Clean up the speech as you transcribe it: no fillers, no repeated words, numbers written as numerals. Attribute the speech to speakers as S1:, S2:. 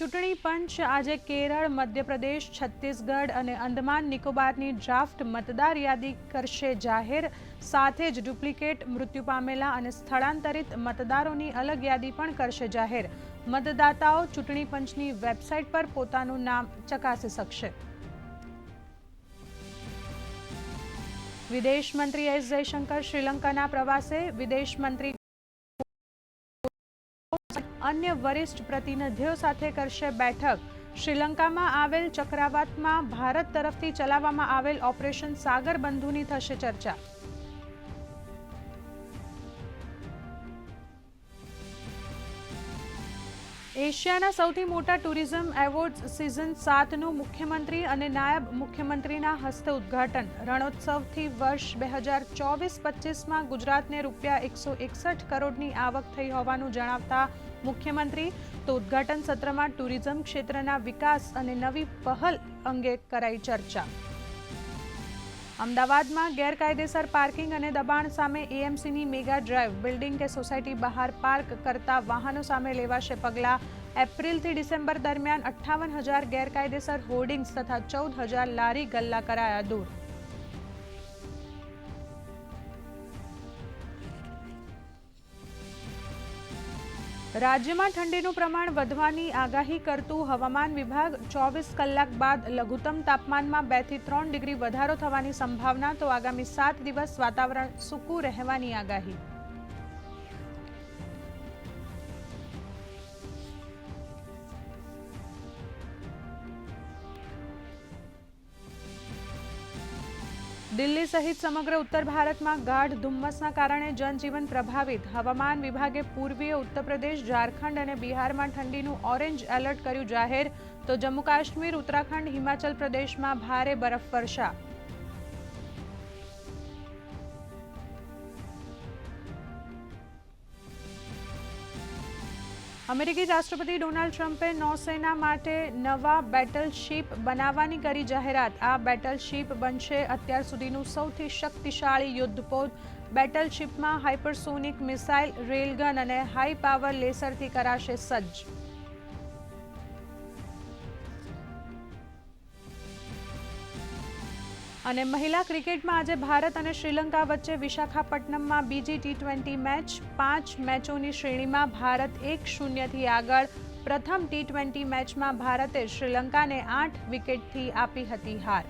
S1: ચૂંટણી પંચ આજે કેરળ, મધ્યપ્રદેશ, છત્તીસગઢ અને અંદમાન નિકોબારની ડ્રાફ્ટ મતદાર યાદી કરશે જાહેર. સાથે જ ડુપ્લિકેટ, મૃત્યુ પામેલા અને સ્થળાંતરિત મતદારોની અલગ યાદી પણ કરશે જાહેર. મતદાતાઓ ચૂંટણી પંચની વેબસાઇટ પર પોતાનું નામ ચકાસી શકશે. વિદેશ મંત્રી એસ જયશંકર શ્રીલંકાના પ્રવાસે. વિદેશ મંત્રી અન્ય વરિષ્ઠ પ્રતિનિધિઓ સાથે કરશે બેઠક. શ્રીલંકામાં આવેલ ચક્રાવાતમાં ભારત તરફથી ચલાવવામાં આવેલ ઓપરેશન સાગર બંધુની થશે ચર્ચા. એશિયાના સૌથી મોટા ટુરિઝમ એવોર્ડ્સ સિઝન 7નું મુખ્યમંત્રી અને નાયબ મુખ્યમંત્રીના હસ્તે ઉદ્ઘાટન. રણોત્સવથી વર્ષ 2024-25માં ગુજરાતને ₹161 કરોડની આવક થઈ હોવાનું જણાવતા મુખ્યમંત્રી તો ઉદ્ઘાટન સત્રમાં ટુરિઝમ ક્ષેત્રના વિકાસ અને નવી પહેલ અંગે કરાઈ ચર્ચા. અમદાવાદમાં ગેરકાયદેસર પાર્કિંગ અને દબાણ સામે એએમસીની મેગા ડ્રાઈવ. બિલ્ડિંગ કે સોસાયટી બહાર પાર્ક કરતા વાહનો સામે લેવાશે પગલાં. એપ્રિલથી ડિસેમ્બર દરમિયાન 58,000 ગેરકાયદેસર હોર્ડિંગ્સ તથા 14,000 લારી ગલ્લા કરાયા દૂર. રાજ્યમાં ઠંડીનું પ્રમાણ વધવાની આગાહી કરતું હવામાન વિભાગ. 24 કલાક બાદ લઘુત્તમ તાપમાનમાં 2 થી 3 ડિગ્રી વધારો થવાની સંભાવના તો આગામી 7 દિવસ વાતાવરણ સૂકું રહેવાની આગાહી. દિલ્હી સહિત સમગ્ર ઉત્તર ભારતમાં ગાઢ ધુમ્મસના કારણે જનજીવન પ્રભાવિત. હવામાન વિભાગે પૂર્વીય ઉત્તર પ્રદેશ, ઝારખંડ અને બિહારમાં ઠંડીનું ઓરેન્જ એલર્ટ કર્યું જાહેર. તો જમ્મુ કાશ્મીર, ઉત્તરાખંડ, હિમાચલ પ્રદેશમાં ભારે બરફવર્ષા. અમેરિકી રાષ્ટ્રપતિ ડોનાલ્ડ ટ્રમ્પે નૌસેના માટે નવા બેટલશીપ બનાવવાની કરી જાહેરાત. આ બેટલશીપ બનશે અત્યાર સુધીનું સૌથી શક્તિશાળી યુદ્ધપોત. બેટલશીપમાં હાઇપરસોનિક મિસાઇલ, રેલગન અને હાઈ પાવર લેસરથી કરાશે સજ્જ. અને મહિલા ક્રિકેટમાં આજે ભારત અને શ્રીલંકા વચ્ચે વિશાખાપટ્ટનમમાં બીજી T20 મેચ. 5 મેચોની શ્રેણીમાં ભારત 1-0થી આગળ. પ્રથમ T20 મેચમાં ભારતે શ્રીલંકાને 8 વિકેટથી આપી હતી હાર.